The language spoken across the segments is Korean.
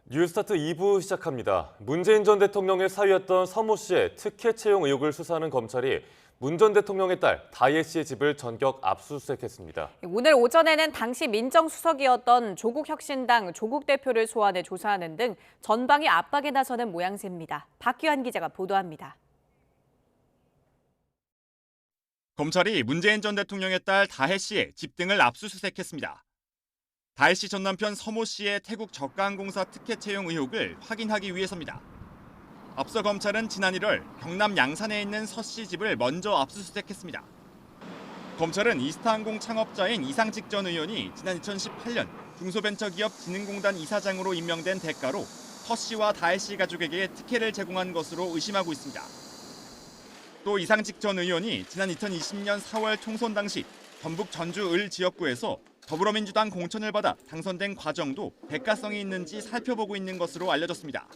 뉴스타트 2부 시작합니다. 문재인 전 대통령의 사위였던 서모 씨의 특혜 채용 의혹을 수사하는 검찰이 문 전 대통령의 딸 다혜 씨의 집을 전격 압수수색했습니다. 오늘 오전에는 당시 민정수석이었던 조국혁신당 조국 대표를 소환해 조사하는 등 전방위 압박에 나서는 모양새입니다. 박규환 기자가 보도합니다. 검찰이 문재인 전 대통령의 딸 다혜 씨의 집 등을 압수수색했습니다. 다혜 씨 전 남편 서모 씨의 태국 저가항공사 특혜 채용 의혹을 확인하기 위해서입니다. 앞서 검찰은 지난 1월 경남 양산에 있는 서 씨 집을 먼저 압수수색했습니다. 검찰은 이스타항공 창업자인 이상직 전 의원이 지난 2018년 중소벤처기업진흥공단 이사장으로 임명된 대가로 서 씨와 다혜 씨 가족에게 특혜를 제공한 것으로 의심하고 있습니다. 또 이상직 전 의원이 지난 2020년 4월 총선 당시 전북 전주 을 지역구에서 더불어민주당 공천을 받아 당선된 과정도 대가성이 있는지 살펴보고 있는 것으로 알려졌습니다.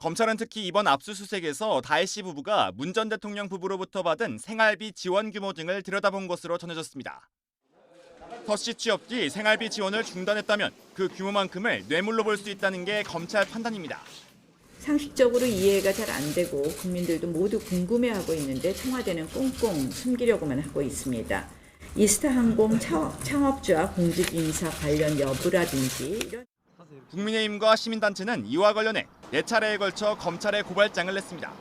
검찰은 특히 이번 압수수색에서 다혜 씨 부부가 문 전 대통령 부부로부터 받은 생활비 지원 규모 등을 들여다본 것으로 전해졌습니다. 서 씨 취업 뒤 생활비 지원을 중단했다면 그 규모만큼을 뇌물로 볼 수 있다는 게 검찰 판단입니다. 상식적으로 이해가 잘 안 되고 국민들도 모두 궁금해하고 있는데 청와대는 꽁꽁 숨기려고만 하고 있습니다. 이스타항공 창업주와 공직인사 관련 여부라든지 이런. 국민의힘과 시민단체는 이와 관련해 4차례에 걸쳐 검찰에 고발장을 냈습니다.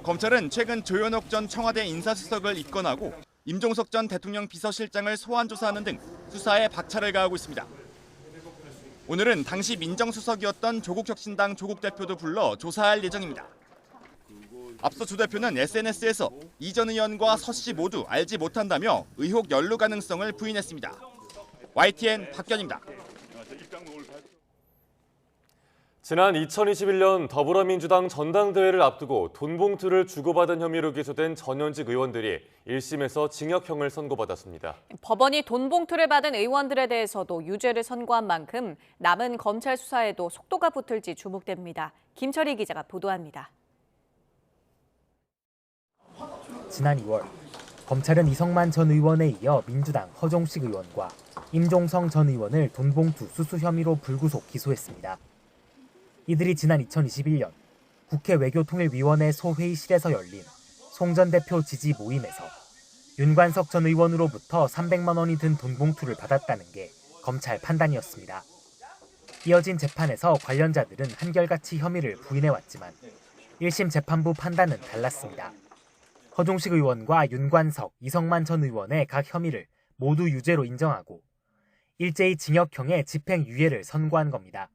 검찰은 최근 조현옥 전 청와대 인사수석을 입건하고 임종석 전 대통령 비서실장을 소환 조사하는 등 수사에 박차를 가하고 있습니다. 오늘은 당시 민정수석이었던 조국혁신당 조국 대표도 불러 조사할 예정입니다. 앞서 조 대표는 SNS에서 이 전 의원과 서 씨 모두 알지 못한다며 의혹 연루 가능성을 부인했습니다. YTN 박견입니다. 지난 2021년 더불어민주당 전당대회를 앞두고 돈 봉투를 주고받은 혐의로 기소된 전현직 의원들이 1심에서 징역형을 선고받았습니다. 법원이 돈 봉투를 받은 의원들에 대해서도 유죄를 선고한 만큼 남은 검찰 수사에도 속도가 붙을지 주목됩니다. 김철희 기자가 보도합니다. 지난 2월 검찰은 이성만 전 의원에 이어 민주당 허종식 의원과 임종성 전 의원을 돈봉투 수수 혐의로 불구속 기소했습니다. 이들이 지난 2021년 국회 외교통일위원회 소회의실에서 열린 송 전 대표 지지 모임에서 윤관석 전 의원으로부터 300만 원이 든 돈봉투를 받았다는 게 검찰 판단이었습니다. 이어진 재판에서 관련자들은 한결같이 혐의를 부인해왔지만 1심 재판부 판단은 달랐습니다. 허종식 의원과 윤관석, 이성만 전 의원의 각 혐의를 모두 유죄로 인정하고 일제히 징역형의 집행유예를 선고한 겁니다.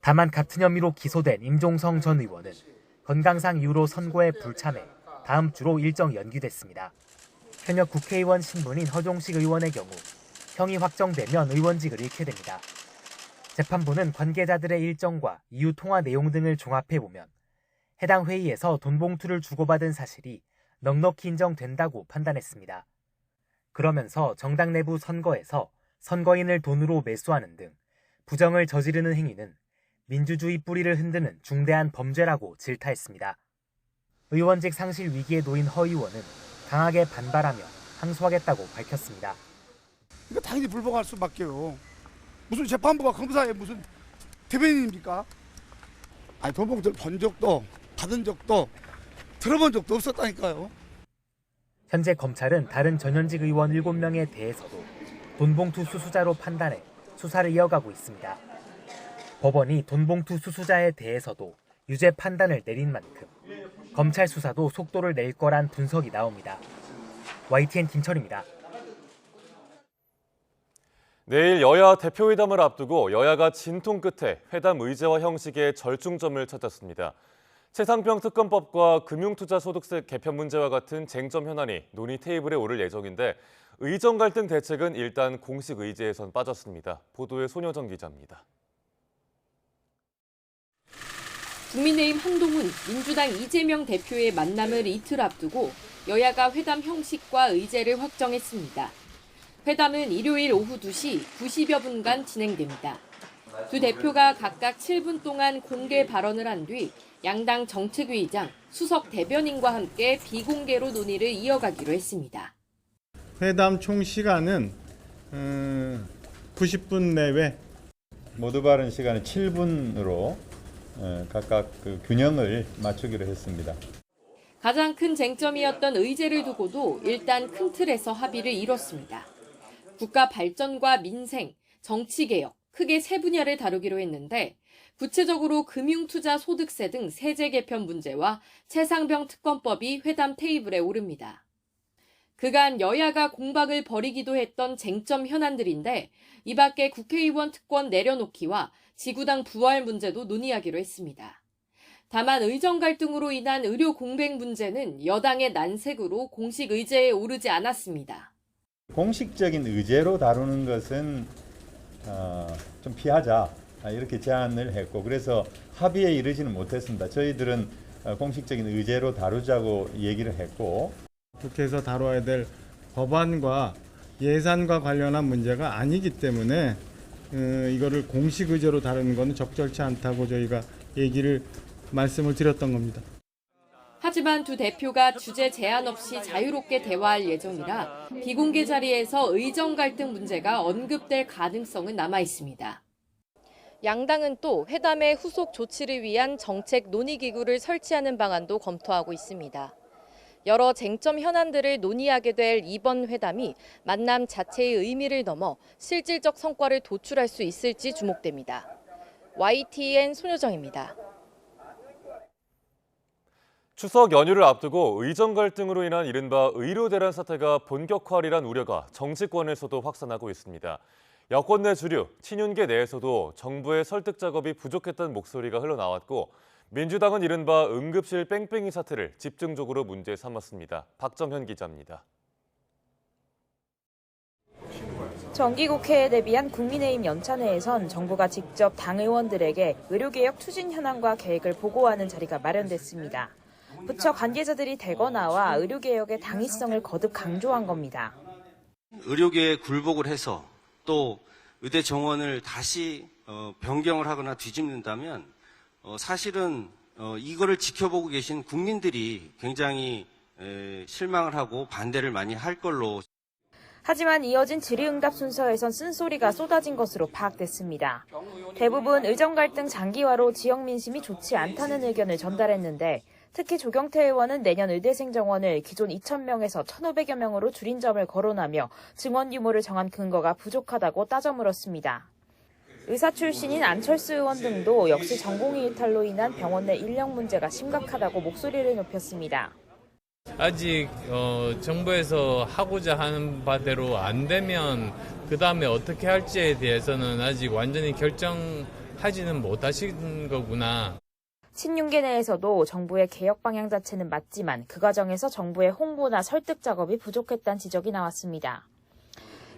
다만 같은 혐의로 기소된 임종성 전 의원은 건강상 이유로 선고에 불참해 다음 주로 일정 연기됐습니다. 현역 국회의원 신분인 허종식 의원의 경우 형이 확정되면 의원직을 잃게 됩니다. 재판부는 관계자들의 일정과 이후 통화 내용 등을 종합해보면 해당 회의에서 돈봉투를 주고받은 사실이 넉넉히 인정된다고 판단했습니다. 그러면서 정당 내부 선거에서 선거인을 돈으로 매수하는 등 부정을 저지르는 행위는 민주주의 뿌리를 흔드는 중대한 범죄라고 질타했습니다. 의원직 상실 위기에 놓인 허 의원은 강하게 반발하며 항소하겠다고 밝혔습니다. 이거 당연히 불복할 수밖에요. 무슨 재판부가 검사의 무슨 대변인입니까? 아니 돈봉투를 본 적도 받은 적도 들어본 적도 없었다니까요. 현재 검찰은 다른 전현직 의원 7명에 대해서도 돈봉투 수수자로 판단해 수사를 이어가고 있습니다. 법원이 돈봉투 수수자에 대해서도 유죄 판단을 내린 만큼 검찰 수사도 속도를 낼 거란 분석이 나옵니다. YTN 김철입니다. 내일 여야 대표회담을 앞두고 여야가 진통 끝에 회담 의제와 형식의 절충점을 찾았습니다. 최상병 특검법과 금융투자소득세 개편 문제와 같은 쟁점 현안이 논의 테이블에 오를 예정인데 의정 갈등 대책은 일단 공식 의제에선 빠졌습니다. 보도에 손여정 기자입니다. 국민의힘 한동훈, 민주당 이재명 대표의 만남을 이틀 앞두고 여야가 회담 형식과 의제를 확정했습니다. 회담은 일요일 오후 2시 90여 분간 진행됩니다. 두 대표가 각각 7분 동안 공개 발언을 한 뒤 양당 정책위의장, 수석 대변인과 함께 비공개로 논의를 이어가기로 했습니다. 회담 총 시간은 90분 내외 모두 발언 시간을 7분으로 각각 그 균형을 맞추기로 했습니다. 가장 큰 쟁점이었던 의제를 두고도 일단 큰 틀에서 합의를 이뤘습니다. 국가 발전과 민생, 정치개혁, 크게 세 분야를 다루기로 했는데 구체적으로 금융투자 소득세 등 세제 개편 문제와 최상병 특검법이 회담 테이블에 오릅니다. 그간 여야가 공박을 벌이기도 했던 쟁점 현안들인데 이 밖에 국회의원 특권 내려놓기와 지구당 부활 문제도 논의하기로 했습니다. 다만 의정 갈등으로 인한 의료 공백 문제는 여당의 난색으로 공식 의제에 오르지 않았습니다. 공식적인 의제로 다루는 것은 좀 피하자 이렇게 제안을 했고 그래서 합의에 이르지는 못했습니다. 저희들은 공식적인 의제로 다루자고 얘기를 했고 국회에서 다뤄야 될 법안과 예산과 관련한 문제가 아니기 때문에 이거를 공식 의제로 다루는 것은 적절치 않다고 저희가 말씀을 드렸던 겁니다. 하지만 두 대표가 주제 제한 없이 자유롭게 대화할 예정이라 비공개 자리에서 의정 갈등 문제가 언급될 가능성은 남아 있습니다. 양당은 또 회담의 후속 조치를 위한 정책 논의기구를 설치하는 방안도 검토하고 있습니다. 여러 쟁점 현안들을 논의하게 될 이번 회담이 만남 자체의 의미를 넘어 실질적 성과를 도출할 수 있을지 주목됩니다. YTN 손효정입니다. 추석 연휴를 앞두고 의정 갈등으로 인한 이른바 의료 대란 사태가 본격화리란 우려가 정치권에서도 확산하고 있습니다. 여권 내 주류, 친윤계 내에서도 정부의 설득 작업이 부족했다는 목소리가 흘러나왔고 민주당은 이른바 응급실 뺑뺑이 사태를 집중적으로 문제 삼았습니다. 박정현 기자입니다. 정기국회에 대비한 국민의힘 연찬회에선 정부가 직접 당 의원들에게 의료개혁 추진 현황과 계획을 보고하는 자리가 마련됐습니다. 부처 관계자들이 대거 나와 의료개혁의 당위성을 거듭 강조한 겁니다. 의료계에 굴복을 해서 또 의대 정원을 다시 변경을 하거나 뒤집는다면 사실은 이거를 지켜보고 계신 국민들이 굉장히 실망을 하고 반대를 많이 할 걸로. 하지만 이어진 질의응답 순서에선 쓴소리가 쏟아진 것으로 파악됐습니다. 대부분 의정 갈등 장기화로 지역 민심이 좋지 않다는 의견을 전달했는데 특히 조경태 의원은 내년 의대생 정원을 기존 2,000명에서 1,500여 명으로 줄인 점을 거론하며 증원 규모를 정한 근거가 부족하다고 따져 물었습니다. 의사 출신인 안철수 의원 등도 역시 전공의 이탈로 인한 병원 내 인력 문제가 심각하다고 목소리를 높였습니다. 아직 정부에서 하고자 하는 바대로 안 되면 그다음에 어떻게 할지에 대해서는 아직 완전히 결정하지는 못하신 거구나. 친윤계 내에서도 정부의 개혁 방향 자체는 맞지만 그 과정에서 정부의 홍보나 설득 작업이 부족했다는 지적이 나왔습니다.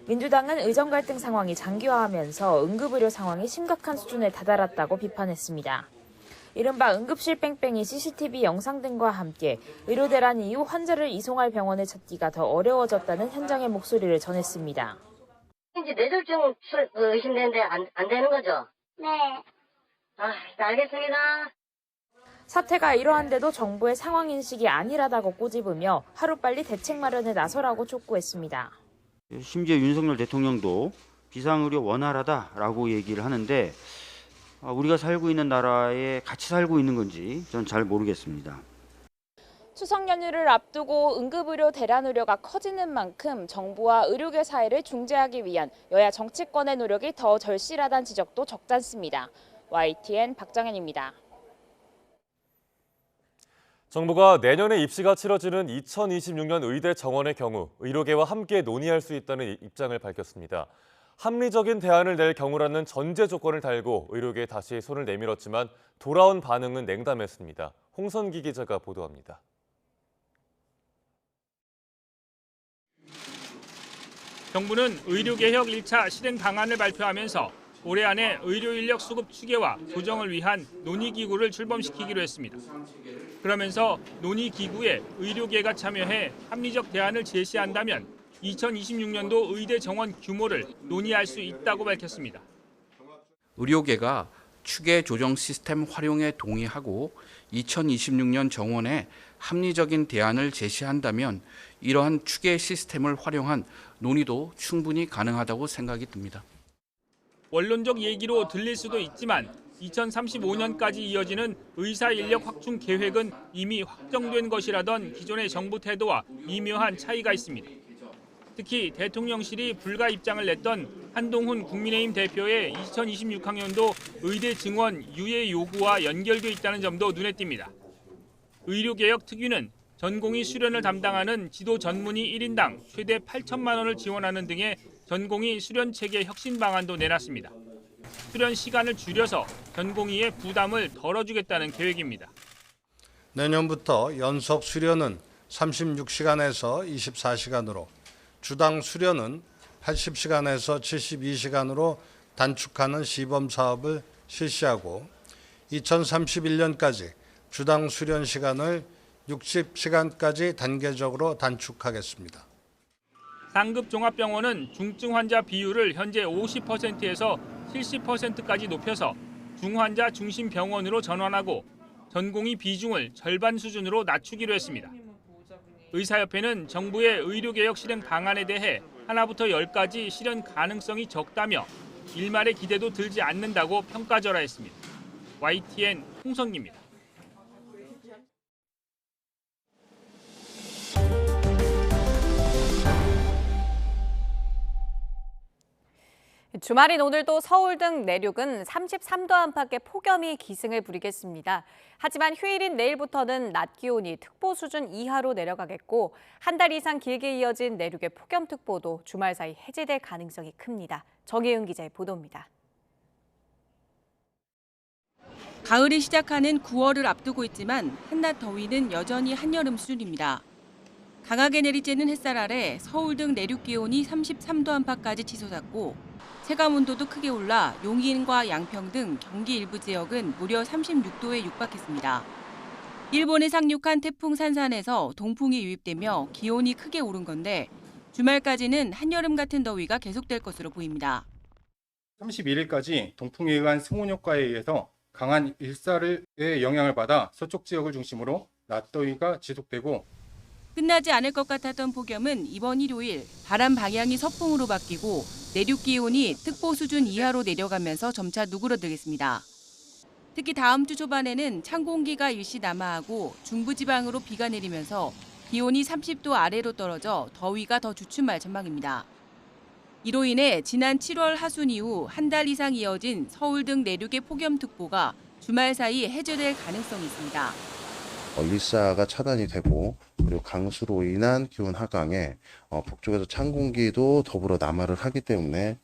민주당은 의정 갈등 상황이 장기화하면서 응급의료 상황이 심각한 수준에 다다랐다고 비판했습니다. 이른바 응급실 뺑뺑이 CCTV 영상 등과 함께 의료 대란 이후 환자를 이송할 병원을 찾기가 더 어려워졌다는 현장의 목소리를 전했습니다. 이제 뇌졸중 의심되는데 안 되는 거죠? 네. 알겠습니다. 사태가 이러한데도 정부의 상황 인식이 안일하다고 꼬집으며 하루빨리 대책 마련에 나서라고 촉구했습니다. 심지어 윤석열 대통령도 비상의료 원활하다라고 얘기를 하는데 우리가 살고 있는 나라에 같이 살고 있는 건지 전 잘 모르겠습니다. 추석 연휴를 앞두고 응급의료 대란 우려가 커지는 만큼 정부와 의료계 사이를 중재하기 위한 여야 정치권의 노력이 더 절실하다는 지적도 적잖습니다. YTN 박정현입니다. 정부가 내년에 입시가 치러지는 2026년 의대 정원의 경우 의료계와 함께 논의할 수 있다는 입장을 밝혔습니다. 합리적인 대안을 낼 경우라는 전제 조건을 달고 의료계에 다시 손을 내밀었지만 돌아온 반응은 냉담했습니다. 홍선기 기자가 보도합니다. 정부는 의료개혁 1차 실행 방안을 발표하면서 올해 안에 의료 인력 수급 추계와 조정을 위한 논의기구를 출범시키기로 했습니다. 그러면서 논의기구에 의료계가 참여해 합리적 대안을 제시한다면 2026년도 의대 정원 규모를 논의할 수 있다고 밝혔습니다. 의료계가 추계 조정 시스템 활용에 동의하고 2026년 정원에 합리적인 대안을 제시한다면 이러한 추계 시스템을 활용한 논의도 충분히 가능하다고 생각이 듭니다. 원론적 얘기로 들릴 수도 있지만 2035년까지 이어지는 의사 인력 확충 계획은 이미 확정된 것이라던 기존의 정부 태도와 미묘한 차이가 있습니다. 특히 대통령실이 불가 입장을 냈던 한동훈 국민의힘 대표의 2026학년도 의대 증원 유예 요구와 연결돼 있다는 점도 눈에 띕니다. 의료개혁 특위는 전공의 수련을 담당하는 지도 전문의 1인당 최대 8천만 원을 지원하는 등의 전공의 수련 체계 혁신 방안도 내놨습니다. 수련 시간을 줄여서 전공의의 부담을 덜어주겠다는 계획입니다. 내년부터 연속 수련은 36시간에서 24시간으로, 주당 수련은 80시간에서 72시간으로 단축하는 시범 사업을 실시하고 2031년까지 주당 수련 시간을 60시간까지 단계적으로 단축하겠습니다. 상급 종합병원은 중증 환자 비율을 현재 50%에서 70%까지 높여서 중환자 중심 병원으로 전환하고 전공의 비중을 절반 수준으로 낮추기로 했습니다. 의사협회는 정부의 의료개혁 실행 방안에 대해 하나부터 10까지 실현 가능성이 적다며 일말의 기대도 들지 않는다고 평가절하했습니다. YTN 홍성기입니다. 주말인 오늘도 서울 등 내륙은 33도 안팎의 폭염이 기승을 부리겠습니다. 하지만 휴일인 내일부터는 낮 기온이 특보 수준 이하로 내려가겠고 한 달 이상 길게 이어진 내륙의 폭염특보도 주말 사이 해제될 가능성이 큽니다. 정혜윤 기자의 보도입니다. 가을이 시작하는 9월을 앞두고 있지만 한낮 더위는 여전히 한여름 수준입니다. 강하게 내리쬐는 햇살 아래 서울 등 내륙 기온이 33도 안팎까지 치솟았고 체감 온도도 크게 올라 용인과 양평 등 경기 일부 지역은 무려 36도에 육박했습니다. 일본에 상륙한 태풍 산산에서 동풍이 유입되며 기온이 크게 오른 건데 주말까지는 한여름 같은 더위가 계속될 것으로 보입니다. 31일까지 동풍에 의한 승온 효과에 의해서 강한 일사의 영향을 받아 서쪽 지역을 중심으로 낮더위가 지속되고 끝나지 않을 것 같았던 폭염은 이번 일요일 바람 방향이 서풍으로 바뀌고 내륙 기온이 특보 수준 이하로 내려가면서 점차 누그러들겠습니다. 특히 다음 주 초반에는 찬 공기가 일시 남하하고 중부지방으로 비가 내리면서 기온이 30도 아래로 떨어져 더위가 더 주춤할 전망입니다. 이로 인해 지난 7월 하순 이후 한 달 이상 이어진 서울 등 내륙의 폭염특보가 주말 사이 해제될 가능성이 있습니다. 일사가 차단이 되고 그리고 강수로 인한 기온 하강에 북쪽에서 찬 공기도 더불어 남하를 하기 때문에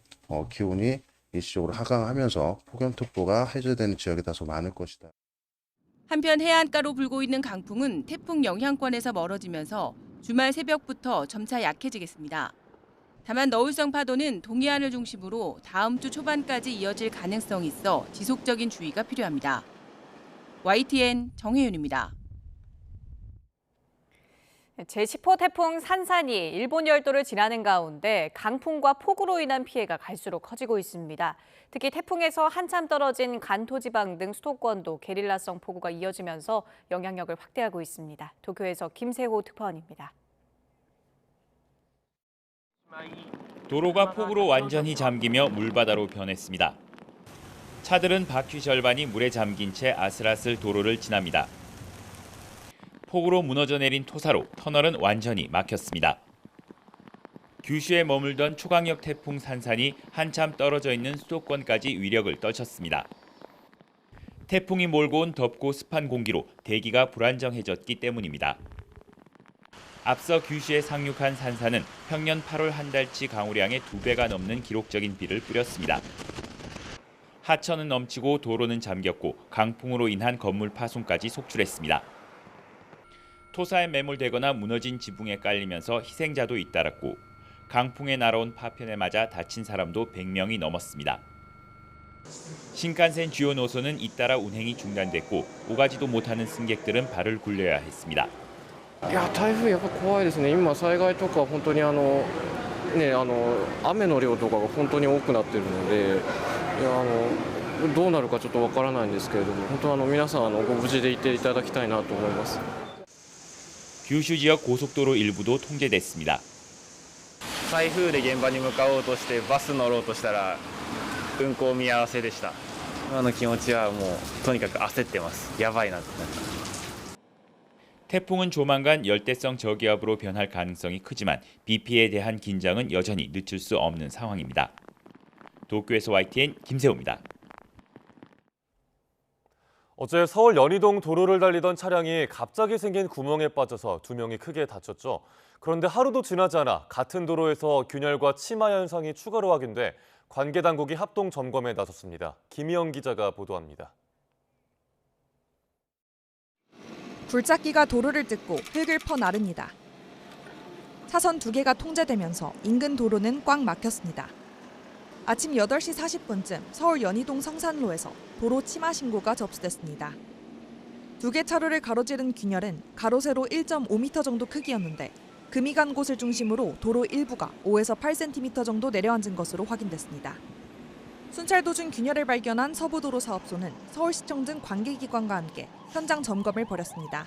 기온이 일시적으로 하강하면서 폭염특보가 해제되는 지역이 다소 많을 것이다. 한편 해안가로 불고 있는 강풍은 태풍 영향권에서 멀어지면서 주말 새벽부터 점차 약해지겠습니다. 다만 너울성 파도는 동해안을 중심으로 다음 주 초반까지 이어질 가능성이 있어 지속적인 주의가 필요합니다. YTN 정혜윤입니다. 제10호 태풍 산산이 일본 열도를 지나는 가운데 강풍과 폭우로 인한 피해가 갈수록 커지고 있습니다. 특히 태풍에서 한참 떨어진 간토 지방 등 수도권도 게릴라성 폭우가 이어지면서 영향력을 확대하고 있습니다. 도쿄에서 김세호 특파원입니다. 도로가 폭우로 완전히 잠기며 물바다로 변했습니다. 차들은 바퀴 절반이 물에 잠긴 채 아슬아슬 도로를 지납니다. 폭우로 무너져 내린 토사로 터널은 완전히 막혔습니다. 규슈에 머물던 초강력 태풍 산산이 한참 떨어져 있는 수도권까지 위력을 떨쳤습니다. 태풍이 몰고 온 덥고 습한 공기로 대기가 불안정해졌기 때문입니다. 앞서 규슈에 상륙한 산산은 평년 8월 한 달치 강우량의 2배가 넘는 기록적인 비를 뿌렸습니다. 하천은 넘치고 도로는 잠겼고 강풍으로 인한 건물 파손까지 속출했습니다. 토사에 매몰되거나 무너진 지붕에 깔리면서 희생자도 잇따랐고 강풍에 날아온 파편에 맞아 다친 사람도 100명이 넘었습니다. 신칸센 주요 노선은 잇따라 운행이 중단됐고 오가지도 못하는 승객들은 발을 굴려야 했습니다. 台風やっぱ怖いですね。今災害とか本当に雨の量とかが本当に多くなっているので、どうなるかちょっとわからないんですけれども、本当皆さんご無事でいていただきたいなと思います。 규슈 지역 고속도로 일부도 통제됐습니다. 台風で現場に向かおうとしてバス乗ろうとしたら運行見合わせでした。今の気持ちはもうとにかく焦ってます。やばいなって。 태풍은 조만간 열대성 저기압으로 변할 가능성이 크지만 비 피해에 대한 긴장은 여전히 늦출 수 없는 상황입니다. 도쿄에서 YTN 김세호입니다. 어제 서울 연희동 도로를 달리던 차량이 갑자기 생긴 구멍에 빠져서 2명이 크게 다쳤죠. 그런데 하루도 지나지 않아 같은 도로에서 균열과 치마 현상이 추가로 확인돼 관계 당국이 합동 점검에 나섰습니다. 김희영 기자가 보도합니다. 굴착기가 도로를 뜯고 흙을 퍼나릅니다. 차선 2개가 통제되면서 인근 도로는 꽉 막혔습니다. 아침 8시 40분쯤 서울 연희동 성산로에서 도로 치마 신고가 접수됐습니다. 2개 차로를 가로지른 균열은 가로 세로 1.5m 정도 크기였는데 금이 간 곳을 중심으로 도로 일부가 5에서 8cm 정도 내려앉은 것으로 확인됐습니다. 순찰 도중 균열을 발견한 서부도로 사업소는 서울시청 등 관계기관과 함께 현장 점검을 벌였습니다.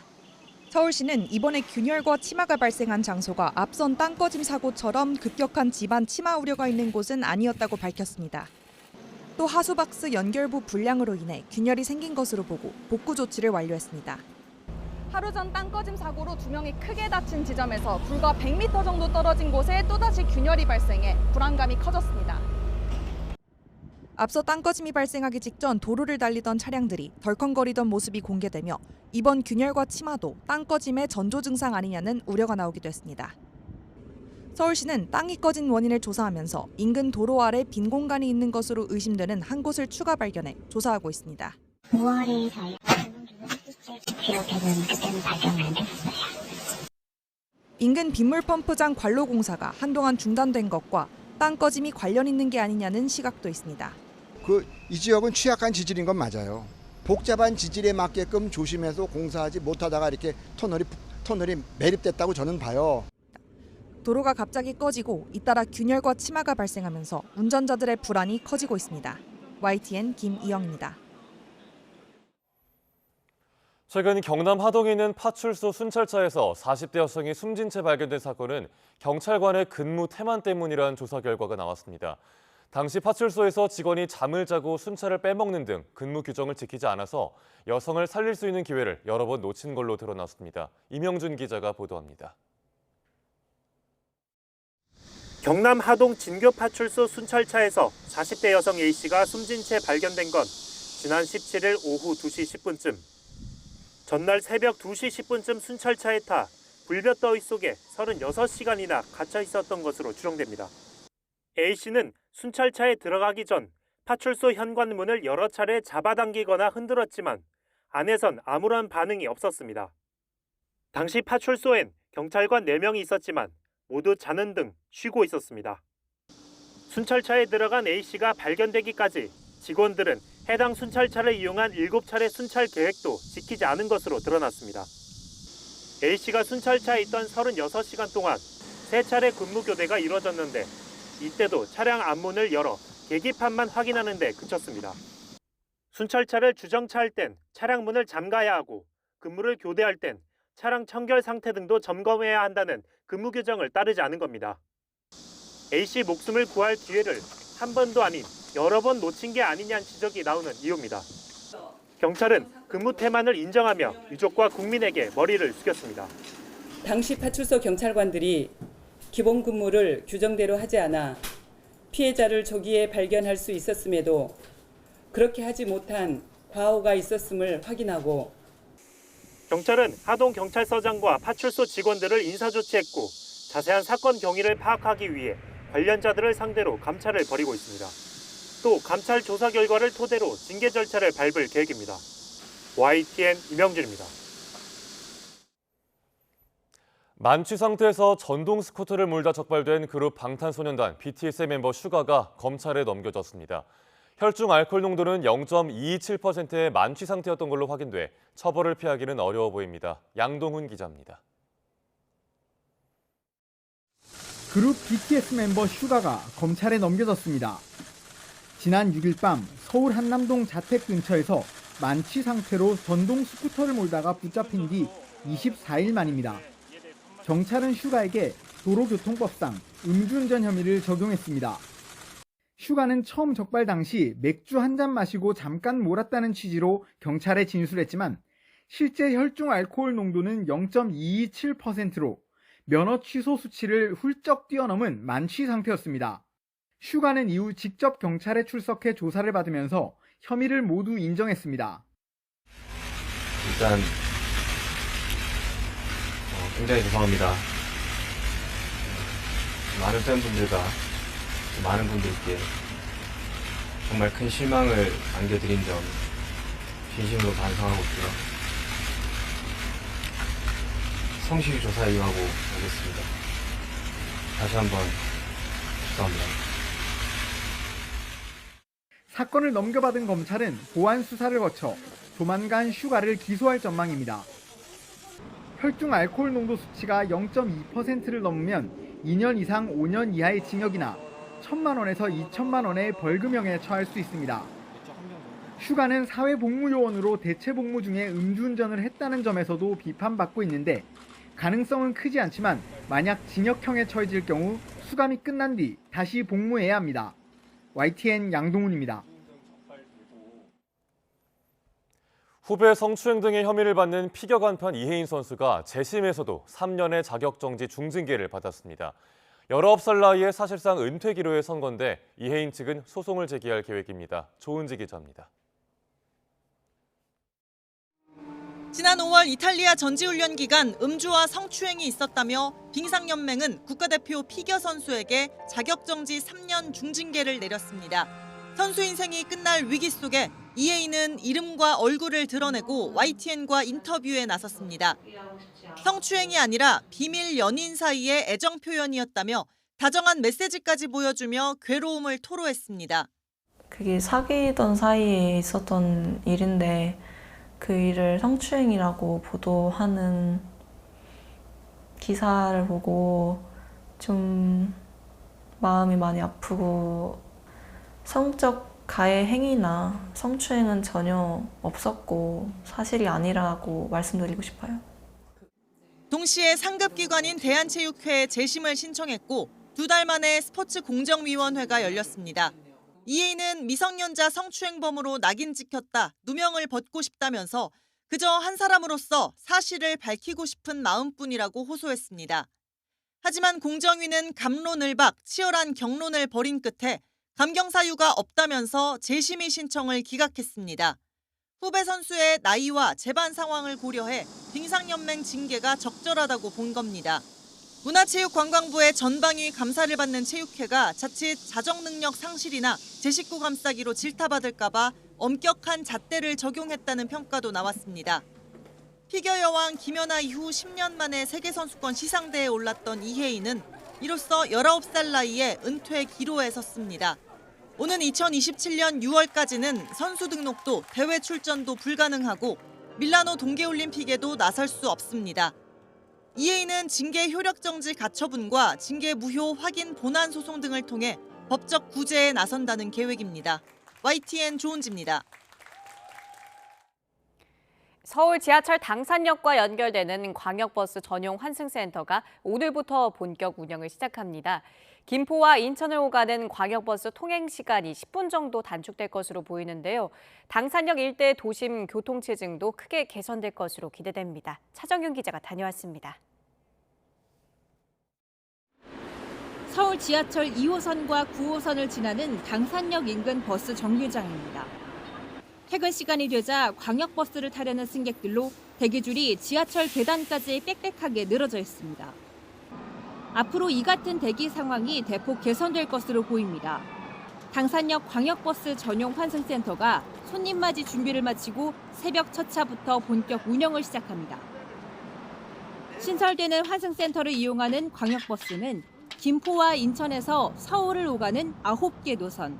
서울시는 이번에 균열과 치마가 발생한 장소가 앞선 땅꺼짐 사고처럼 급격한 집안 치마 우려가 있는 곳은 아니었다고 밝혔습니다. 또 하수박스 연결부 불량으로 인해 균열이 생긴 것으로 보고 복구 조치를 완료했습니다. 하루 전 땅꺼짐 사고로 2명이 크게 다친 지점에서 불과 100m 정도 떨어진 곳에 또다시 균열이 발생해 불안감이 커졌습니다. 앞서 땅꺼짐이 발생하기 직전 도로를 달리던 차량들이 덜컹거리던 모습이 공개되며 이번 균열과 치마도 땅꺼짐의 전조 증상 아니냐는 우려가 나오기도 했습니다. 서울시는 땅이 꺼진 원인을 조사하면서 인근 도로 아래 빈 공간이 있는 것으로 의심되는 한 곳을 추가 발견해 조사하고 있습니다. 5월에 저희가 기록해는 그때는 발견 안 됐어요. 인근 빗물 펌프장 관로 공사가 한동안 중단된 것과 땅 꺼짐이 관련 있는 게 아니냐는 시각도 있습니다. 이 지역은 취약한 지질인 건 맞아요. 복잡한 지질에 맞게끔 조심해서 공사하지 못하다가 이렇게 터널이 매립됐다고 저는 봐요. 도로가 갑자기 꺼지고 잇따라 균열과 치마가 발생하면서 운전자들의 불안이 커지고 있습니다. YTN 김이영입니다. 최근 경남 하동에 있는 파출소 순찰차에서 40대 여성이 숨진 채 발견된 사건은 경찰관의 근무 태만 때문이라는 조사 결과가 나왔습니다. 당시 파출소에서 직원이 잠을 자고 순찰을 빼먹는 등 근무 규정을 지키지 않아서 여성을 살릴 수 있는 기회를 여러 번 놓친 걸로 드러났습니다. 임영준 기자가 보도합니다. 경남 하동 진교파출소 순찰차에서 40대 여성 A씨가 숨진 채 발견된 건 지난 17일 오후 2시 10분쯤. 전날 새벽 2시 10분쯤 순찰차에 타 불볕더위 속에 36시간이나 갇혀 있었던 것으로 추정됩니다. A씨는 순찰차에 들어가기 전 파출소 현관문을 여러 차례 잡아당기거나 흔들었지만 안에선 아무런 반응이 없었습니다. 당시 파출소엔 경찰관 4명이 있었지만 모두 자는 등 쉬고 있었습니다. 순찰차에 들어간 A씨가 발견되기까지 직원들은 해당 순찰차를 이용한 7차례 순찰 계획도 지키지 않은 것으로 드러났습니다. A씨가 순찰차에 있던 36시간 동안 3차례 근무 교대가 이뤄졌는데 이때도 차량 앞문을 열어 계기판만 확인하는 데 그쳤습니다. 순찰차를 주정차할 땐 차량 문을 잠가야 하고 근무를 교대할 땐 차량 청결 상태 등도 점검해야 한다는 근무 규정을 따르지 않은 겁니다. A씨 목숨을 구할 기회를 한 번도 아닌 여러 번 놓친 게 아니냐는 지적이 나오는 이유입니다. 경찰은 근무 태만을 인정하며 유족과 국민에게 머리를 숙였습니다. 당시 파출소 경찰관들이 기본 근무를 규정대로 하지 않아 피해자를 조기에 발견할 수 있었음에도 그렇게 하지 못한 과오가 있었음을 확인하고 경찰은 하동경찰서장과 파출소 직원들을 인사조치했고 자세한 사건 경위를 파악하기 위해 관련자들을 상대로 감찰을 벌이고 있습니다. 또 감찰 조사 결과를 토대로 징계 절차를 밟을 계획입니다. YTN 임영준입니다. 만취 상태에서 전동 스쿠터를 몰다 적발된 그룹 방탄소년단 BTS의 멤버 슈가가 검찰에 넘겨졌습니다. 혈중 알코올 농도는 0.227%의 만취 상태였던 걸로 확인돼 처벌을 피하기는 어려워 보입니다. 양동훈 기자입니다. 그룹 BTS 멤버 슈가가 검찰에 넘겨졌습니다. 지난 6일 밤 서울 한남동 자택 근처에서 만취 상태로 전동 스쿠터를 몰다가 붙잡힌 뒤 24일 만입니다. 경찰은 슈가에게 도로교통법상 음주운전 혐의를 적용했습니다. 슈가는 처음 적발 당시 맥주 한 잔 마시고 잠깐 몰았다는 취지로 경찰에 진술했지만 실제 혈중 알코올 농도는 0.227%로 면허 취소 수치를 훌쩍 뛰어넘은 만취 상태였습니다. 슈가는 이후 직접 경찰에 출석해 조사를 받으면서 혐의를 모두 인정했습니다. 일단 굉장히 죄송합니다. 많은 팬분들과 많은 분들께 정말 큰 실망을 안겨드린 점 진심으로 반성하고 있고요. 성실히 조사 이용하고 오겠습니다. 다시 한번 죄송합니다. 사건을 넘겨받은 검찰은 보안 수사를 거쳐 조만간 슈가를 기소할 전망입니다. 혈중 알코올 농도 수치가 0.2%를 넘으면 2년 이상 5년 이하의 징역이나 1,000만 원에서 2천만 원의 벌금형에 처할 수 있습니다. 슈가는 사회복무요원으로 대체복무 중에 음주운전을 했다는 점에서도 비판받고 있는데 가능성은 크지 않지만 만약 징역형에 처해질 경우 수감이 끝난 뒤 다시 복무해야 합니다. YTN 양동훈입니다. 후배 성추행 등의 혐의를 받는 피겨 간판 이혜인 선수가 재심에서도 3년의 자격정지 중징계를 받았습니다. 19살 나이에 사실상 은퇴 기로에 선 건데 이혜인 측은 소송을 제기할 계획입니다. 조은지 기자입니다. 지난 5월 이탈리아 전지훈련 기간 음주와 성추행이 있었다며 빙상연맹은 국가대표 피겨 선수에게 자격정지 3년 중징계를 내렸습니다. 선수 인생이 끝날 위기 속에 이혜인은 이름과 얼굴을 드러내고 YTN과 인터뷰에 나섰습니다. 성추행이 아니라 비밀 연인 사이의 애정 표현이었다며 다정한 메시지까지 보여주며 괴로움을 토로했습니다. 그게 사귀던 사이에 있었던 일인데 그 일을 성추행이라고 보도하는 기사를 보고 좀 마음이 많이 아프고 성적 가해 행위나 성추행은 전혀 없었고 사실이 아니라고 말씀드리고 싶어요. 동시에 상급기관인 대한체육회에 재심을 신청했고 2달 만에 스포츠공정위원회가 열렸습니다. 이혜인은 미성년자 성추행범으로 낙인 찍혔다, 누명을 벗고 싶다면서 그저 한 사람으로서 사실을 밝히고 싶은 마음뿐이라고 호소했습니다. 하지만 공정위는 갑론을박, 치열한 경론을 벌인 끝에 감경 사유가 없다면서 재심의 신청을 기각했습니다. 후배 선수의 나이와 재반 상황을 고려해 빙상연맹 징계가 적절하다고 본 겁니다. 문화체육관광부의 전방위 감사를 받는 체육회가 자칫 자정능력 상실이나 제 식구 감싸기로 질타받을까 봐 엄격한 잣대를 적용했다는 평가도 나왔습니다. 피겨 여왕 김연아 이후 10년 만에 세계선수권 시상대에 올랐던 이혜인은 이로써 19살 나이에 은퇴 기로에 섰습니다. 오는 2027년 6월까지는 선수 등록도 대회 출전도 불가능하고 밀라노 동계올림픽에도 나설 수 없습니다. 이혜인은 징계 효력정지 가처분과 징계 무효 확인 본안 소송 등을 통해 법적 구제에 나선다는 계획입니다. YTN 조은지입니다. 서울 지하철 당산역과 연결되는 광역버스 전용 환승센터가 오늘부터 본격 운영을 시작합니다. 김포와 인천을 오가는 광역버스 통행 시간이 10분 정도 단축될 것으로 보이는데요. 당산역 일대 도심 교통체증도 크게 개선될 것으로 기대됩니다. 차정윤 기자가 다녀왔습니다. 서울 지하철 2호선과 9호선을 지나는 당산역 인근 버스 정류장입니다. 퇴근 시간이 되자 광역버스를 타려는 승객들로 대기줄이 지하철 계단까지 빽빽하게 늘어져 있습니다. 앞으로 이 같은 대기 상황이 대폭 개선될 것으로 보입니다. 당산역 광역버스 전용 환승센터가 손님 맞이 준비를 마치고 새벽 첫 차부터 본격 운영을 시작합니다. 신설되는 환승센터를 이용하는 광역버스는 김포와 인천에서 서울을 오가는 9개 노선.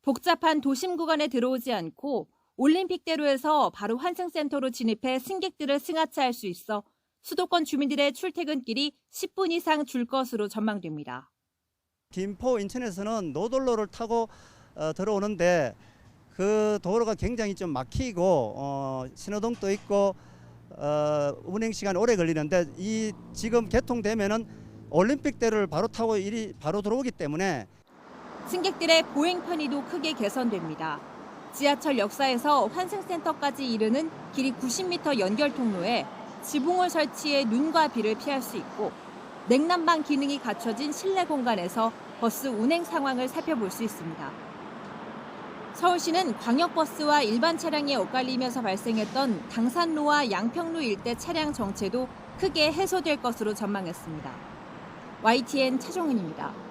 복잡한 도심 구간에 들어오지 않고 올림픽대로에서 바로 환승센터로 진입해 승객들을 승하차할 수 있어 수도권 주민들의 출퇴근길이 10분 이상 줄 것으로 전망됩니다. 김포, 인천에서는 노돌로를 타고 들어오는데 그 도로가 굉장히 좀 막히고 신호등도 있고 운행 시간이 오래 걸리는데 지금 개통되면은 올림픽대로를 바로 타고 바로 들어오기 때문에 승객들의 보행 편의도 크게 개선됩니다. 지하철 역사에서 환승센터까지 이르는 길이 90m 연결 통로에 지붕을 설치해 눈과 비를 피할 수 있고 냉난방 기능이 갖춰진 실내 공간에서 버스 운행 상황을 살펴볼 수 있습니다. 서울시는 광역버스와 일반 차량이 엇갈리면서 발생했던 당산로와 양평로 일대 차량 정체도 크게 해소될 것으로 전망했습니다. YTN 차종은입니다.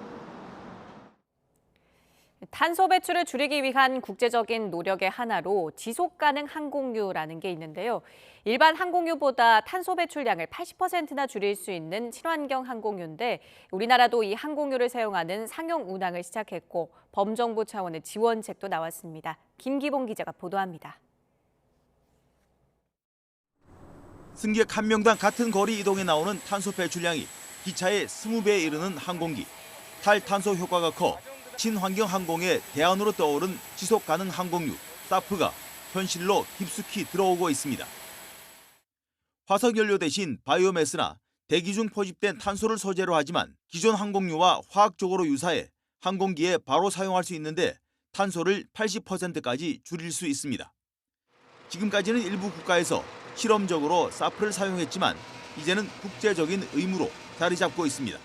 탄소 배출을 줄이기 위한 국제적인 노력의 하나로 지속가능 항공유라는 게 있는데요. 일반 항공유보다 탄소 배출량을 80%나 줄일 수 있는 친환경 항공유인데 우리나라도 이 항공유를 사용하는 상용 운항을 시작했고 범정부 차원의 지원책도 나왔습니다. 김기봉 기자가 보도합니다. 승객 1명당 같은 거리 이동에 나오는 탄소 배출량이 기차의 20배에 이르는 항공기. 탈탄소 효과가 커 친환경 항공의 대안으로 떠오른 지속가능 항공유 사프가 현실로 깊숙이 들어오고 있습니다. 화석연료 대신 바이오매스나 대기 중 포집된 탄소를 소재로 하지만 기존 항공유와 화학적으로 유사해 항공기에 바로 사용할 수 있는데 탄소를 80%까지 줄일 수 있습니다. 지금까지는 일부 국가에서 실험적으로 사프를 사용했지만 이제는 국제적인 의무로 자리 잡고 있습니다.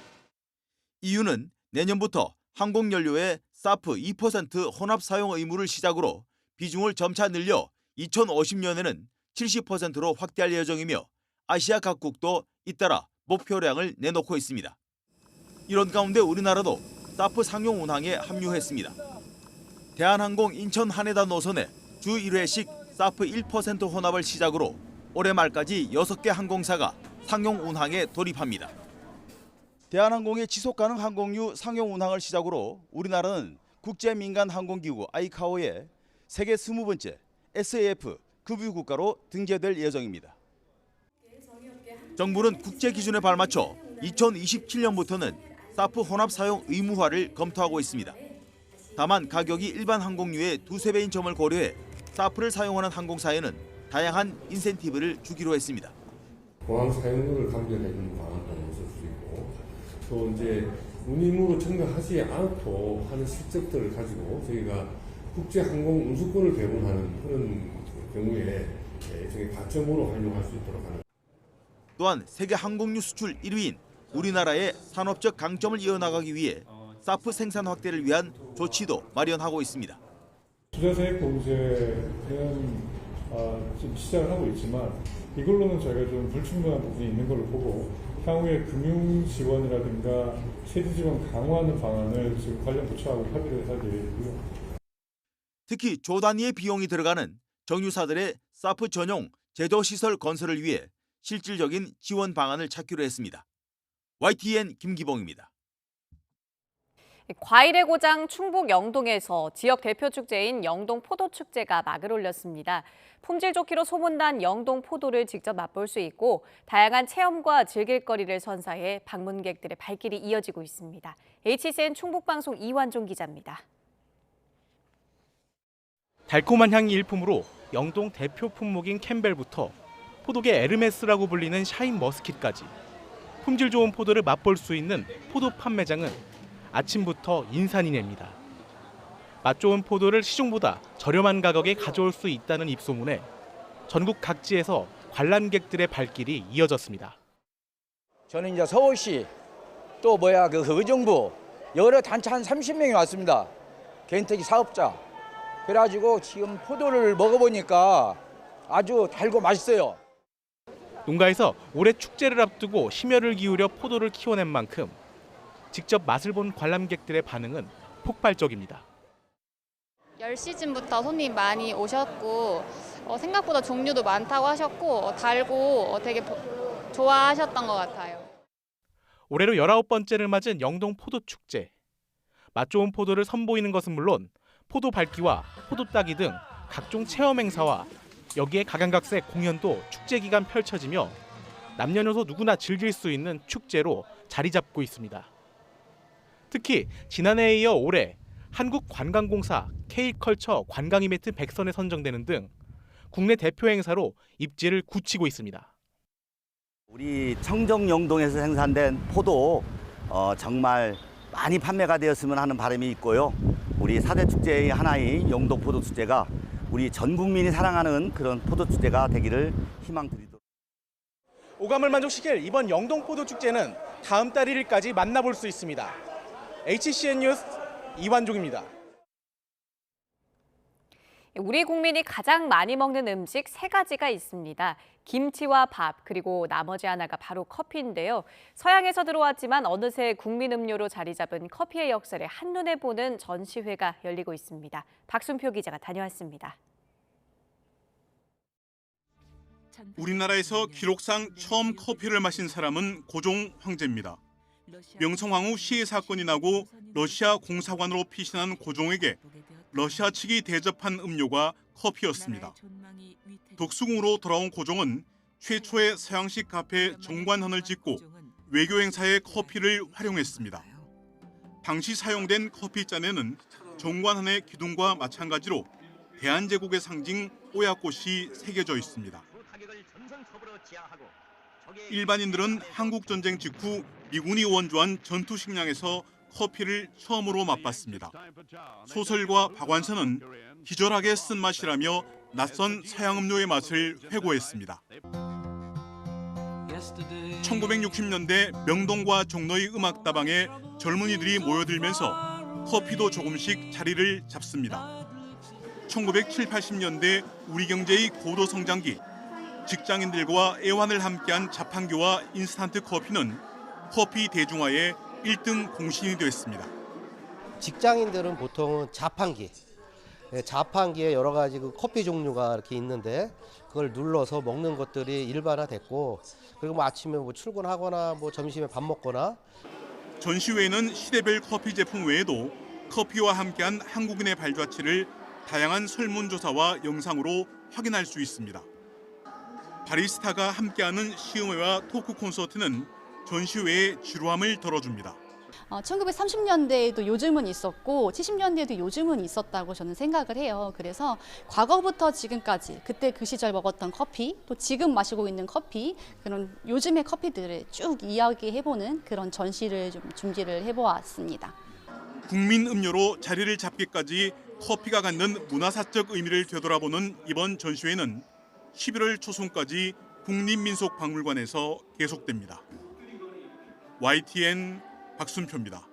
EU는 내년부터 항공연료의 사프 2% 혼합 사용 의무를 시작으로 비중을 점차 늘려 2050년에는 70%로 확대할 예정이며 아시아 각국도 잇따라 목표량을 내놓고 있습니다. 이런 가운데 우리나라도 사프 상용 운항에 합류했습니다. 대한항공 인천 하네다 노선에 주 1회씩 사프 1% 혼합을 시작으로 올해 말까지 6개 항공사가 상용 운항에 돌입합니다. 대한항공의 지속가능 항공유 상용 운항을 시작으로 우리나라는 국제민간항공기구 아이카오의 세계 20번째 SAF 급유 국가로 등재될 예정입니다. 정부는 국제 기준에 발맞춰 2027년부터는 사프 혼합 사용 의무화를 검토하고 있습니다. 다만 가격이 일반 항공유의 2~3배인 점을 고려해 사프를 사용하는 항공사에는 다양한 인센티브를 주기로 했습니다. 공항 사용료를 감면해주는 방안도 있을 수 있고 또 이제 운임으로 청구하지 않고 하는 실적들을 가지고 저희가 국제 항공 운수권을 배분하는 그런 경우에 일종의 가점으로 활용할 수 있도록 하는. 또한 세계 항공유 수출 1위인 우리나라의 산업적 강점을 이어나가기 위해 사프 생산 확대를 위한 조치도 마련하고 있습니다. 투자세액 공제는 지금 시작을 하고 있지만 이걸로는 저희가 좀 불충분한 부분이 있는 걸로 보고 향후에 금융 지원이라든가 세제 지원 강화하는 방안을 지금 관련 부처하고 협의를 할 계획이고요. 특히 조 단위의 비용이 들어가는 정유사들의 사프 전용 제조시설 건설을 위해 실질적인 지원 방안을 찾기로 했습니다. YTN 김기봉입니다. 과일의 고장 충북 영동에서 지역 대표 축제인 영동 포도축제가 막을 올렸습니다. 품질 좋기로 소문난 영동 포도를 직접 맛볼 수 있고 다양한 체험과 즐길거리를 선사해 방문객들의 발길이 이어지고 있습니다. HCN 충북방송 이완종 기자입니다. 달콤한 향이 일품으로 영동 대표 품목인 캠벨부터 포도계 에르메스라고 불리는 샤인 머스킷까지 품질 좋은 포도를 맛볼 수 있는 포도 판매장은 아침부터 인산이냅니다. 맛 좋은 포도를 시중보다 저렴한 가격에 가져올 수 있다는 입소문에 전국 각지에서 관람객들의 발길이 이어졌습니다. 저는 이제 서울시 또 그 의정부 여러 단체 한 30명이 왔습니다. 개인택지 사업자. 그래가지고 지금 포도를 먹어보니까 아주 달고 맛있어요. 농가에서 올해 축제를 앞두고 심혈을 기울여 포도를 키워낸 만큼 직접 맛을 본 관람객들의 반응은 폭발적입니다. 10시즌부터 손님 많이 오셨고 생각보다 종류도 많다고 하셨고 달고 되게 좋아하셨던 것 같아요. 올해로 19번째를 맞은 영동 포도축제. 맛 좋은 포도를 선보이는 것은 물론 포도 밟기와 포도 따기 등 각종 체험 행사와 여기에 각양각색 공연도 축제 기간 펼쳐지며 남녀노소 누구나 즐길 수 있는 축제로 자리 잡고 있습니다. 특히 지난해에 이어 올해 한국관광공사 K컬처 관광 이벤트 100선에 선정되는 등 국내 대표 행사로 입지를 굳히고 있습니다. 우리 청정 영동에서 생산된 포도 정말 많이 판매가 되었으면 하는 바람이 있고요. 우리 4대 축제의 하나인 영동 포도 축제가 우리 전 국민이 사랑하는 그런 포도 축제가 되기를 희망드리도록. 오감을 만족시킬 이번 영동 포도 축제는 다음 달 1일까지 만나볼 수 있습니다. HCN 뉴스 이완종입니다. 우리 국민이 가장 많이 먹는 음식 3가지가 있습니다. 김치와 밥, 그리고 나머지 하나가 바로 커피인데요. 서양에서 들어왔지만 어느새 국민 음료로 자리 잡은 커피의 역사를 한눈에 보는 전시회가 열리고 있습니다. 박순표 기자가 다녀왔습니다. 우리나라에서 기록상 처음 커피를 마신 사람은 고종 황제입니다. 명성황후 시해 사건이 나고 러시아 공사관으로 피신한 고종에게 러시아 측이 대접한 음료가 커피였습니다. 독수궁으로 돌아온 고종은 최초의 서양식 카페 정관헌을 짓고 외교 행사에 커피를 활용했습니다. 당시 사용된 커피잔에는 정관헌의 기둥과 마찬가지로 대한제국의 상징 뽀야꽃이 새겨져 있습니다. 일반인들은 한국전쟁 직후 미군이 원조한 전투식량에서 커피를 처음으로 맛봤습니다. 소설가 박완서는 기절하게 쓴맛이라며 낯선 서양 음료의 맛을 회고했습니다. 1960년대 명동과 종로의 음악다방에 젊은이들이 모여들면서 커피도 조금씩 자리를 잡습니다. 1970, 80년대 우리 경제의 고도 성장기, 직장인들과 애환을 함께한 자판기와 인스턴트 커피는 커피 대중화의 1등 공신이 됐습니다. 직장인들은 보통은 자판기에 여러 가지 그 커피 종류가 이렇게 있는데 그걸 눌러서 먹는 것들이 일반화됐고, 그리고 뭐 아침에 뭐 출근하거나 뭐 점심에 밥 먹거나. 전시회에는 시대별 커피 제품 외에도 커피와 함께한 한국인의 발자취를 다양한 설문조사와 영상으로 확인할 수 있습니다. 바리스타가 함께하는 시음회와 토크 콘서트는 전시회의 지루함을 덜어줍니다. 1930년대에도 요즘은 있었고 70년대에도 요즘은 있었다고 저는 생각을 해요. 그래서 과거부터 지금까지 그때 그 시절 먹었던 커피, 또 지금 마시고 있는 커피, 그런 요즘의 커피들을 쭉 이야기해보는 그런 전시를 좀 준비를 해보았습니다. 국민 음료로 자리를 잡기까지 커피가 갖는 문화사적 의미를 되돌아보는 이번 전시회는 11월 초순까지 국립민속박물관에서 계속됩니다. YTN 박순표입니다.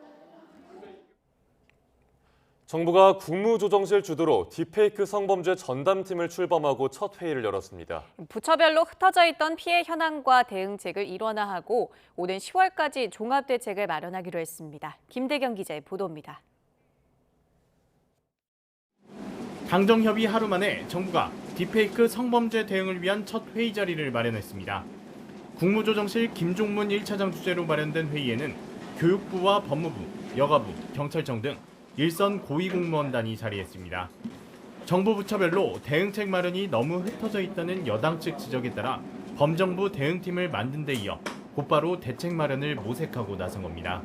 정부가 국무조정실 주도로 딥페이크 성범죄 전담팀을 출범하고 첫 회의를 열었습니다. 부처별로 흩어져 있던 피해 현황과 대응책을 일원화하고 오는 10월까지 종합대책을 마련하기로 했습니다. 김대경 기자의 보도입니다. 당정협의 하루 만에 정부가 딥페이크 성범죄 대응을 위한 첫 회의 자리를 마련했습니다. 국무조정실 김종문 1차장 주재로 마련된 회의에는 교육부와 법무부, 여가부, 경찰청 등 일선 고위공무원단이 자리했습니다. 정부 부처별로 대응책 마련이 너무 흩어져 있다는 여당 측 지적에 따라 범정부 대응팀을 만든 데 이어 곧바로 대책 마련을 모색하고 나선 겁니다.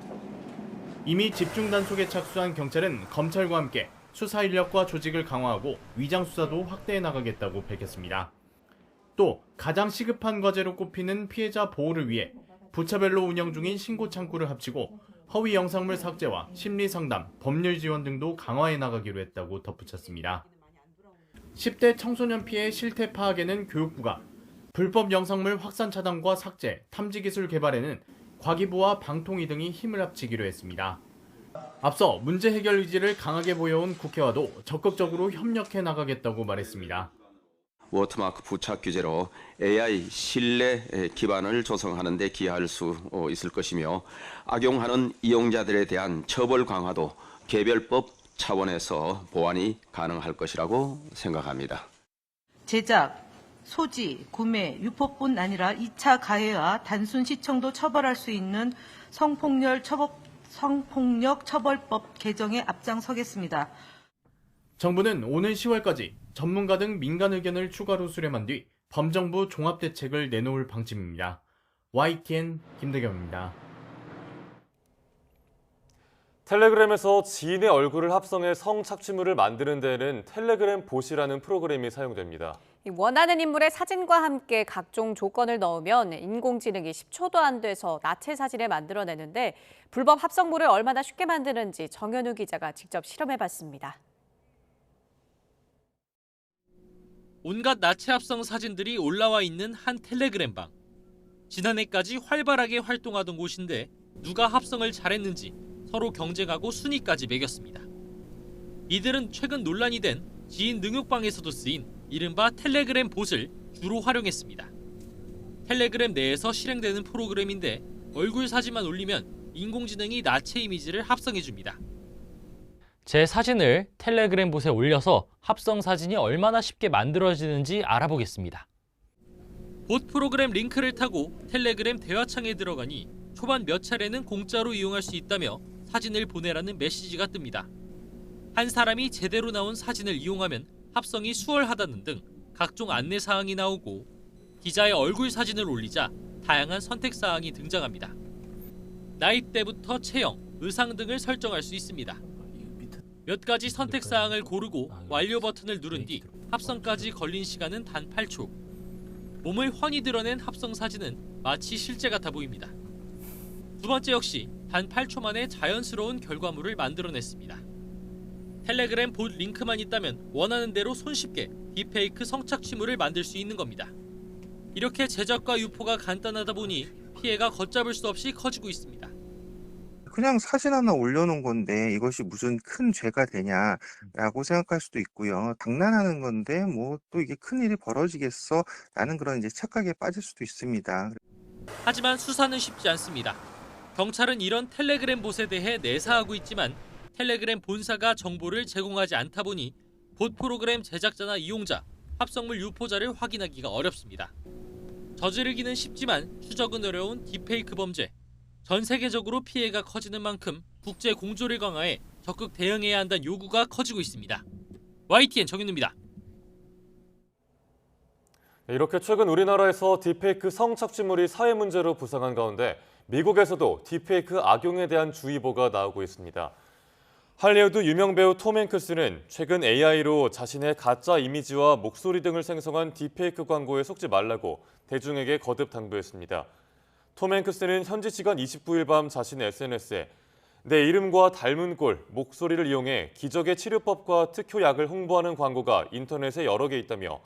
이미 집중 단속에 착수한 경찰은 검찰과 함께 수사 인력과 조직을 강화하고 위장 수사도 확대해 나가겠다고 밝혔습니다. 또 가장 시급한 과제로 꼽히는 피해자 보호를 위해 부처별로 운영 중인 신고 창구를 합치고 허위 영상물 삭제와 심리 상담, 법률 지원 등도 강화해 나가기로 했다고 덧붙였습니다. 10대 청소년 피해 실태 파악에는 교육부가, 불법 영상물 확산 차단과 삭제, 탐지 기술 개발에는 과기부와 방통위 등이 힘을 합치기로 했습니다. 앞서 문제 해결 의지를 강하게 보여온 국회와도 적극적으로 협력해 나가겠다고 말했습니다. 워터마크 부착 규제로 AI 신뢰 기반을 조성하는 데 기여할 수 있을 것이며, 악용하는 이용자들에 대한 처벌 강화도 개별법 차원에서 보완이 가능할 것이라고 생각합니다. 제작, 소지, 구매, 유포뿐 아니라 2차 가해와 단순 시청도 처벌할 수 있는 성폭력 처벌법 개정에 앞장서겠습니다. 정부는 오는 10월까지 전문가 등 민간 의견을 추가로 수렴한 뒤 범정부 종합대책을 내놓을 방침입니다. YTN 김대겸입니다. 텔레그램에서 지인의 얼굴을 합성해 성착취물을 만드는 데에는 텔레그램 봇이라는 프로그램이 사용됩니다. 원하는 인물의 사진과 함께 각종 조건을 넣으면 인공지능이 10초도 안 돼서 나체 사진을 만들어내는데 불법 합성물을 얼마나 쉽게 만드는지 정현우 기자가 직접 실험해봤습니다. 온갖 나체 합성 사진들이 올라와 있는 한 텔레그램 방. 지난해까지 활발하게 활동하던 곳인데 누가 합성을 잘했는지 서로 경쟁하고 순위까지 매겼습니다. 이들은 최근 논란이 된 지인 능욕방에서도 쓰인 이른바 텔레그램 봇을 주로 활용했습니다. 텔레그램 내에서 실행되는 프로그램인데 얼굴 사진만 올리면 인공지능이 나체 이미지를 합성해줍니다. 제 사진을 텔레그램 봇에 올려서 합성 사진이 얼마나 쉽게 만들어지는지 알아보겠습니다. 봇 프로그램 링크를 타고 텔레그램 대화창에 들어가니 초반 몇 차례는 공짜로 이용할 수 있다며 사진을 보내라는 메시지가 뜹니다. 한 사람이 제대로 나온 사진을 이용하면 합성이 수월하다는 등 각종 안내사항이 나오고 기자의 얼굴 사진을 올리자 다양한 선택사항이 등장합니다. 나이대부터 체형, 의상 등을 설정할 수 있습니다. 몇 가지 선택사항을 고르고 완료 버튼을 누른 뒤 합성까지 걸린 시간은 단 8초. 몸을 훤히 드러낸 합성 사진은 마치 실제 같아 보입니다. 두 번째 역시 단 8초 만에 자연스러운 결과물을 만들어냈습니다. 텔레그램 봇 링크만 있다면 원하는 대로 손쉽게 딥페이크 성착취물을 만들 수 있는 겁니다. 이렇게 제작과 유포가 간단하다 보니 피해가 걷잡을 수 없이 커지고 있습니다. 그냥 사진 하나 올려놓은 건데 이것이 무슨 큰 죄가 되냐라고 생각할 수도 있고요. 장난하는 건데 뭐 또 이게 큰일이 벌어지겠어? 라는 그런 이제 착각에 빠질 수도 있습니다. 하지만 수사는 쉽지 않습니다. 경찰은 이런 텔레그램 봇에 대해 내사하고 있지만 텔레그램 본사가 정보를 제공하지 않다 보니 봇 프로그램 제작자나 이용자, 합성물 유포자를 확인하기가 어렵습니다. 저지르기는 쉽지만 추적은 어려운 딥페이크 범죄. 전 세계적으로 피해가 커지는 만큼 국제 공조를 강화해 적극 대응해야 한다는 요구가 커지고 있습니다. YTN 정윤우입니다. 이렇게 최근 우리나라에서 딥페이크 성착취물이 사회 문제로 부상한 가운데 미국에서도 딥페이크 악용에 대한 주의보가 나오고 있습니다. 할리우드 유명 배우 톰 행크스는 최근 AI로 자신의 가짜 이미지와 목소리 등을 생성한 딥페이크 광고에 속지 말라고 대중에게 거듭 당부했습니다. 톰 행크스는 현지 시간 29일 밤 자신의 SNS에 내 이름과 닮은 꼴, 목소리를 이용해 기적의 치료법과 특효약을 홍보하는 광고가 인터넷에 여러 개 있다며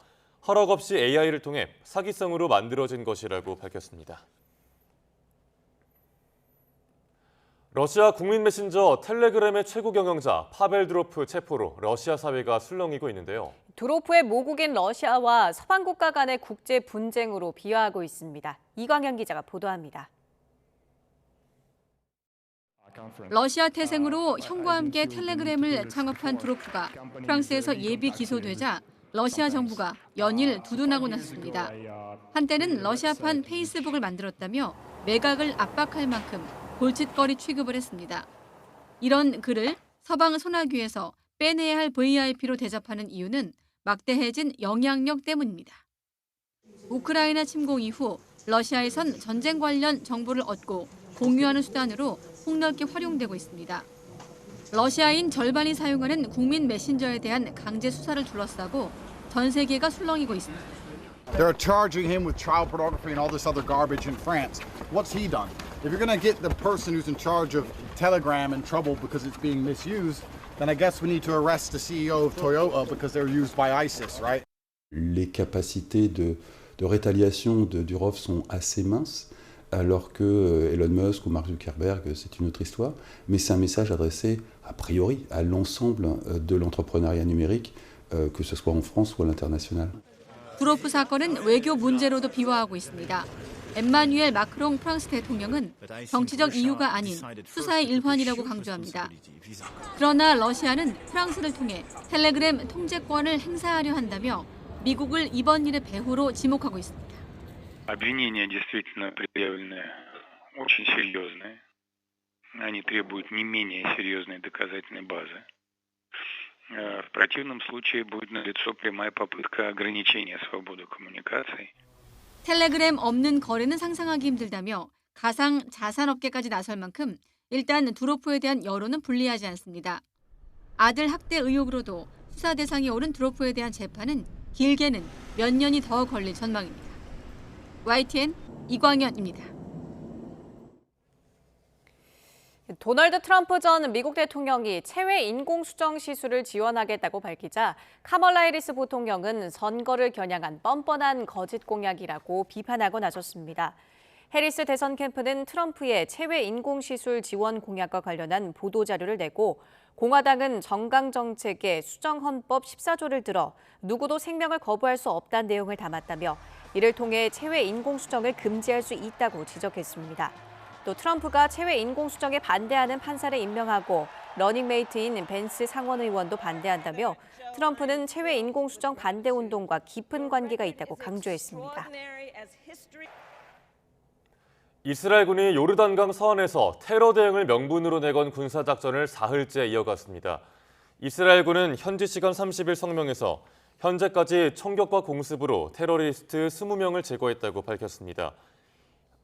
허락 없이 AI를 통해 사기성으로 만들어진 것이라고 밝혔습니다. 러시아 국민 메신저 텔레그램의 최고 경영자 파벨 두로프 체포로 러시아 사회가 술렁이고 있는데요. 두로프의 모국인 러시아와 서방 국가 간의 국제 분쟁으로 비화하고 있습니다. 이광현 기자가 보도합니다. 러시아 태생으로 형과 함께 텔레그램을 창업한 두로프가 프랑스에서 예비 기소되자 러시아 정부가 연일 두둔하고 나섰습니다. 한때는 러시아판 페이스북을 만들었다며 매각을 압박할 만큼 골칫거리 취급을 했습니다. 이런 그를 서방 소나귀에서 빼내야 할 VIP로 대접하는 이유는 막대해진 영향력 때문입니다. 우크라이나 침공 이후 러시아에선 전쟁 관련 정보를 얻고 공유하는 수단으로 폭넓게 활용되고 있습니다. 러시아인 절반이 사용하는 국민 메신저에 대한 강제 수사를 둘러싸고 전 세계가 술렁이고 있습니다. They're charging him with child pornography and all this other garbage in France. What's he done? If you're going to get the person who's in charge of Telegram in trouble because it's being misused, then I guess we need to arrest the CEO of Toyota because they're used by ISIS, right? Les capacités de rétaliation de Durov sont assez minces, alors que Elon Musk ou Mark Zuckerberg, c'est une autre histoire. Mais c'est un message adressé, a priori, à l'ensemble de l'entrepreneuriat numérique, que ce soit en France ou à l'international. 두로프 사건은 외교 문제로도 비화하고 있습니다. 엠마뉴엘 마크롱 프랑스 대통령은 정치적 이유가 아닌 수사의 일환이라고 강조합니다. 그러나 러시아는 프랑스를 통해 텔레그램 통제권을 행사하려 한다며 미국을 이번 일의 배후로 지목하고 있습니다. Обвинения действительно предъявлены очень серьезные. Они требуют не менее серьезной доказательной базы. В противном случае будет налицо прямая попытка ограничения свободы коммуникаций. 텔레그램 없는 거래는 상상하기 힘들다며 가상 자산업계까지 나설 만큼 일단 두로프에 대한 여론은 불리하지 않습니다. 아들 학대 의혹으로도 수사 대상에 오른 두로프에 대한 재판은 길게는 몇 년이 더 걸릴 전망입니다. YTN 이광현입니다. 도널드 트럼프 전 미국 대통령이 체외 인공수정 시술을 지원하겠다고 밝히자 카멀라 해리스 부통령은 선거를 겨냥한 뻔뻔한 거짓 공약이라고 비판하고 나섰습니다. 해리스 대선 캠프는 트럼프의 체외 인공시술 지원 공약과 관련한 보도자료를 내고 공화당은 정강정책에 수정헌법 14조를 들어 누구도 생명을 거부할 수 없다는 내용을 담았다며 이를 통해 체외 인공수정을 금지할 수 있다고 지적했습니다. 또 트럼프가 체외 인공수정에 반대하는 판사를 임명하고 러닝메이트인 벤스 상원의원도 반대한다며 트럼프는 체외 인공수정 반대 운동과 깊은 관계가 있다고 강조했습니다. 이스라엘군이 요르단강 서안에서 테러 대응을 명분으로 내건 군사작전을 사흘째 이어갔습니다. 이스라엘군은 현지 시간 30일 성명에서 현재까지 총격과 공습으로 테러리스트 20명을 제거했다고 밝혔습니다.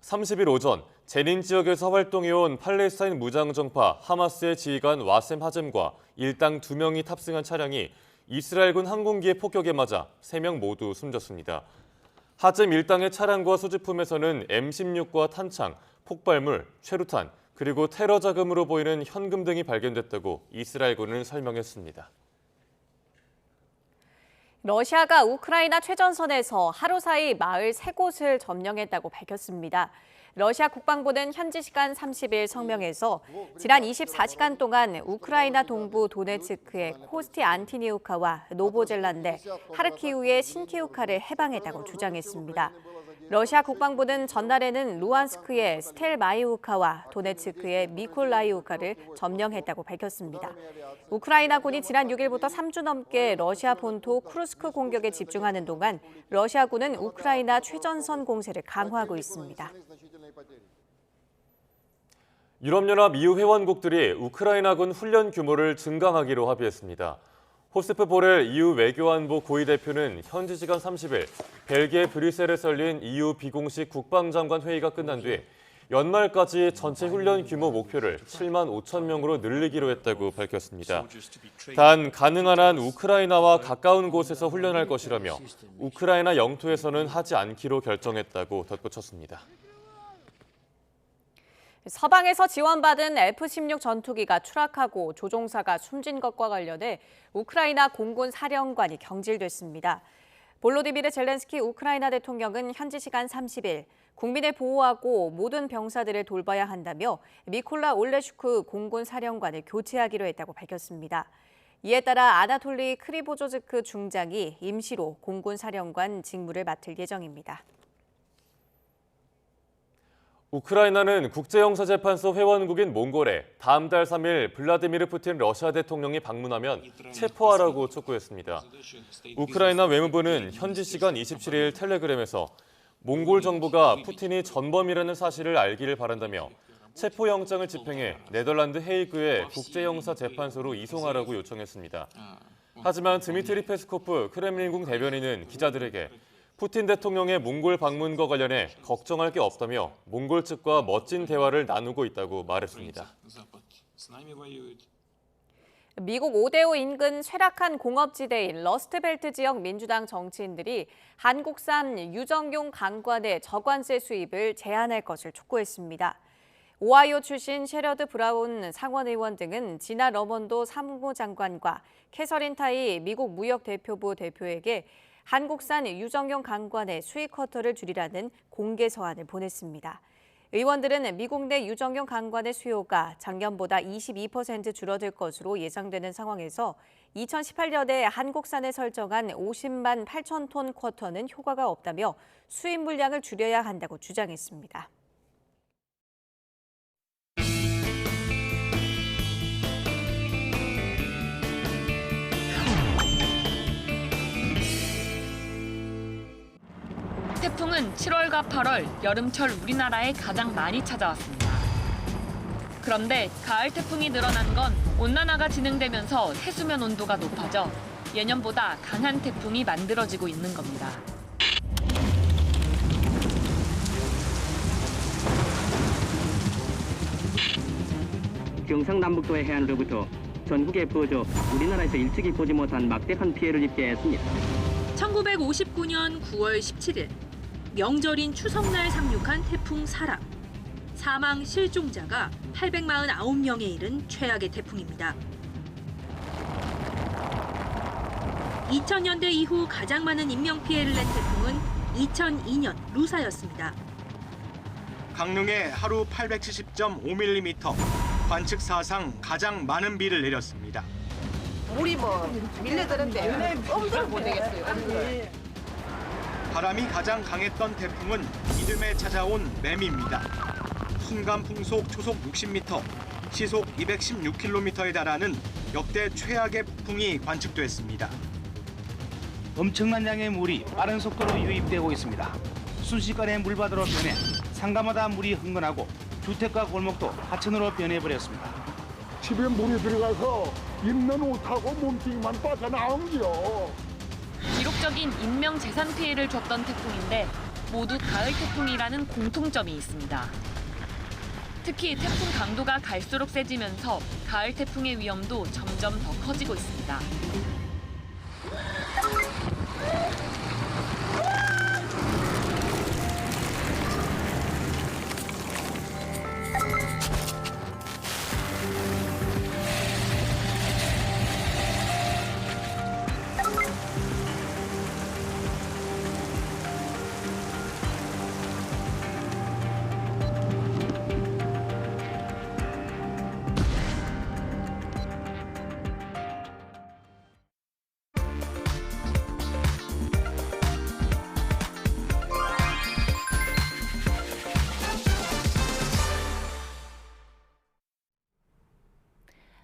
30일 오전 제닌 지역에서 활동해온 팔레스타인 무장정파 하마스의 지휘관 와셈 하젬과 일당 2명이 탑승한 차량이 이스라엘군 항공기의 폭격에 맞아 3명 모두 숨졌습니다. 하젬 일당의 차량과 소지품에서는 M16과 탄창, 폭발물, 최루탄, 그리고 테러 자금으로 보이는 현금 등이 발견됐다고 이스라엘군은 설명했습니다. 러시아가 우크라이나 최전선에서 하루 사이 마을 3곳을 점령했다고 밝혔습니다. 러시아 국방부는 현지 시간 30일 성명에서 지난 24시간 동안 우크라이나 동부 도네츠크의 코스티 안티니우카와 노보젤란데, 하르키우의 신키우카를 해방했다고 주장했습니다. 러시아 국방부는 전날에는 루안스크의 스텔마이우카와 도네츠크의 미콜라이우카를 점령했다고 밝혔습니다. 우크라이나군이 지난 6일부터 3주 넘게 러시아 본토 쿠르스크 공격에 집중하는 동안 러시아군은 우크라이나 최전선 공세를 강화하고 있습니다. 유럽연합 EU 회원국들이 우크라이나군 훈련 규모를 증강하기로 합의했습니다. 호세프 보렐 EU 외교안보 고위 대표는 현지 시간 30일 벨기에 브뤼셀에서 열린 EU 비공식 국방장관 회의가 끝난 뒤 연말까지 전체 훈련 규모 목표를 7만 5천 명으로 늘리기로 했다고 밝혔습니다. 단 가능한 한 우크라이나와 가까운 곳에서 훈련할 것이라며 우크라이나 영토에서는 하지 않기로 결정했다고 덧붙였습니다. 서방에서 지원받은 F-16 전투기가 추락하고 조종사가 숨진 것과 관련해 우크라이나 공군 사령관이 경질됐습니다. 볼로디미르 젤렌스키 우크라이나 대통령은 현지 시간 30일 국민을 보호하고 모든 병사들을 돌봐야 한다며 미콜라 올레슈크 공군 사령관을 교체하기로 했다고 밝혔습니다. 이에 따라 아나톨리 크리보조즈크 중장이 임시로 공군 사령관 직무를 맡을 예정입니다. 우크라이나는 국제형사재판소 회원국인 몽골에 다음 달 3일 블라디미르 푸틴 러시아 대통령이 방문하면 체포하라고 촉구했습니다. 우크라이나 외무부는 현지 시간 27일 텔레그램에서 몽골 정부가 푸틴이 전범이라는 사실을 알기를 바란다며 체포영장을 집행해 네덜란드 헤이그의 국제형사재판소로 이송하라고 요청했습니다. 하지만 드미트리 페스코프 크렘린궁 대변인은 기자들에게 푸틴 대통령의 몽골 방문과 관련해 걱정할 게 없다며 몽골 측과 멋진 대화를 나누고 있다고 말했습니다. 미국 오데오 인근 쇠락한 공업지대인 러스트벨트 지역 민주당 정치인들이 한국산 유정용 강관의 저관세 수입을 제한할 것을 촉구했습니다. 오하이오 출신 셰러드 브라운 상원의원 등은 지나 러먼도 상무장관과 캐서린 타이 미국 무역대표부 대표에게 한국산 유정용 강관의 수입 쿼터를 줄이라는 공개 서한을 보냈습니다. 의원들은 미국 내 유정용 강관의 수요가 작년보다 22% 줄어들 것으로 예상되는 상황에서 2018년에 한국산에 설정한 50만 8천 톤 쿼터는 효과가 없다며 수입 물량을 줄여야 한다고 주장했습니다. 태풍은 7월과 8월 여름철 우리나라에 가장 많이 찾아왔습니다. 그런데 가을 태풍이 늘어난 건 온난화가 진행되면서 해수면 온도가 높아져 예년보다 강한 태풍이 만들어지고 있는 겁니다. 경상남북도의 해안으로부터 전국에 퍼져 우리나라에서 일찍이 보지 못한 막대한 피해를 입게 했습니다. 1959년 9월 17일 명절인 추석날 상륙한 태풍 사람. 사망 실종자가 849명에 이른 최악의 태풍입니다. 2000년대 이후 가장 많은 인명피해를 낸 태풍은 2002년 루사였습니다. 강릉에 하루 870.5mm, 관측 사상 가장 많은 비를 내렸습니다. 물이 밀려드는데 엄두를 못 내겠어요. 바람이 가장 강했던 태풍은 이듬해 찾아온 매미입니다. 순간 풍속 초속 60m, 시속 216km에 달하는 역대 최악의 폭풍이 관측됐습니다. 엄청난 양의 물이 빠른 속도로 유입되고 있습니다. 순식간에 물바다로 변해 상가마다 물이 흥건하고 주택가 골목도 하천으로 변해버렸습니다. 집에 물이 들어가서 입는 옷하고 몸뚱이만 빠져나온겨. 기록적인 인명 재산 피해를 줬던 태풍인데 모두 가을 태풍이라는 공통점이 있습니다. 특히 태풍 강도가 갈수록 세지면서 가을 태풍의 위험도 점점 더 커지고 있습니다.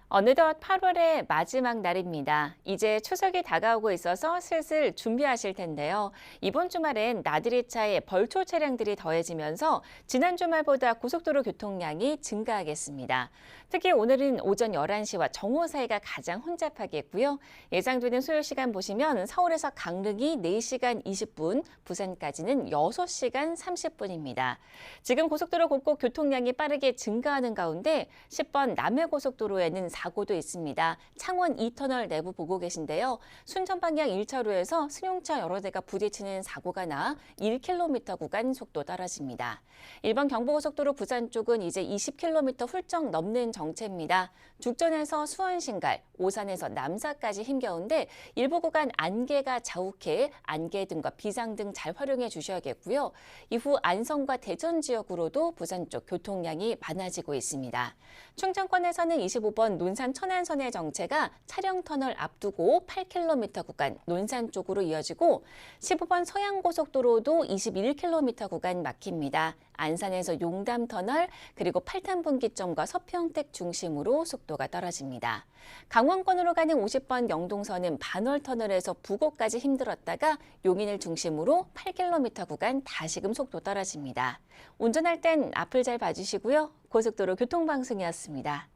어느덧 8월의 마지막 날입니다. 이제 추석이 다가오고 있어서 슬슬 준비하실 텐데요. 이번 주말엔 나들이 차에 벌초 차량들이 더해지면서 지난 주말보다 고속도로 교통량이 증가하겠습니다. 특히 오늘은 오전 11시와 정오 사이가 가장 혼잡하겠고요. 예상되는 소요시간 보시면 서울에서 강릉이 4시간 20분, 부산까지는 6시간 30분입니다. 지금 고속도로 곳곳 교통량이 빠르게 증가하는 가운데 10번 남해고속도로에는 사고도 있습니다. 창원 2터널 내부 보고 계신데요. 순천 방향 1차로에서 승용차 여러 대가 부딪히는 사고가 나 1km 구간 속도 떨어집니다. 1번 경부고속도로 부산 쪽은 이제 20km 훌쩍 넘는 정체입니다. 죽전에서 수원신갈, 오산에서 남사까지 힘겨운데 일부 구간 안개가 자욱해 안개등과 비상등 잘 활용해 주셔야겠고요. 이후 안성과 대전 지역으로도 부산 쪽 교통량이 많아지고 있습니다. 충청권에서는 25번 논산 천안선의 정체가 차량터널 앞두고 8km 구간 논산 쪽으로 이어지고 15번 서양고속도로도 21km 구간 막힙니다. 안산에서 용담터널 그리고 팔탄분기점과 서평택 중심으로 속도가 떨어집니다. 강원권으로 가는 50번 영동선은 반월터널에서 부곡까지 힘들었다가 용인을 중심으로 8km 구간 다시금 속도 떨어집니다. 운전할 땐 앞을 잘 봐주시고요. 고속도로 교통방송이었습니다.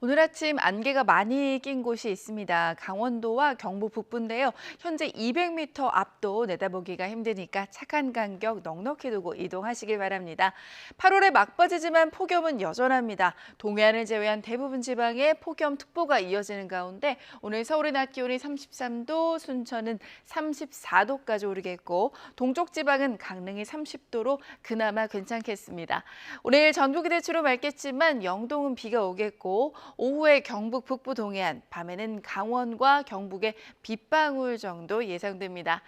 오늘 아침 안개가 많이 낀 곳이 있습니다. 강원도와 경북 북부인데요. 현재 200m 앞도 내다보기가 힘드니까 착한 간격 넉넉히 두고 이동하시길 바랍니다. 8월의 막바지지만 폭염은 여전합니다. 동해안을 제외한 대부분 지방에 폭염특보가 이어지는 가운데 오늘 서울의 낮 기온이 33도, 순천은 34도까지 오르겠고 동쪽 지방은 강릉이 30도로 그나마 괜찮겠습니다. 오늘 전국이 대체로 맑겠지만 영동은 비가 오겠고 오후에 경북 북부 동해안, 밤에는 강원과 경북에 빗방울 정도 예상됩니다.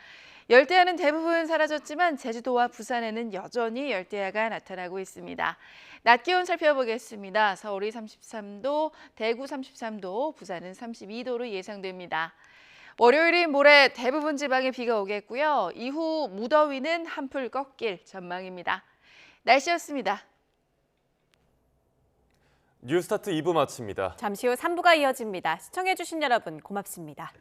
열대야는 대부분 사라졌지만 제주도와 부산에는 여전히 열대야가 나타나고 있습니다. 낮 기온 살펴보겠습니다. 서울이 33도, 대구 33도, 부산은 32도로 예상됩니다. 월요일인 모레 대부분 지방에 비가 오겠고요. 이후 무더위는 한풀 꺾일 전망입니다. 날씨였습니다. 뉴스타트 2부 마칩니다. 잠시 후 3부가 이어집니다. 시청해주신 여러분 고맙습니다.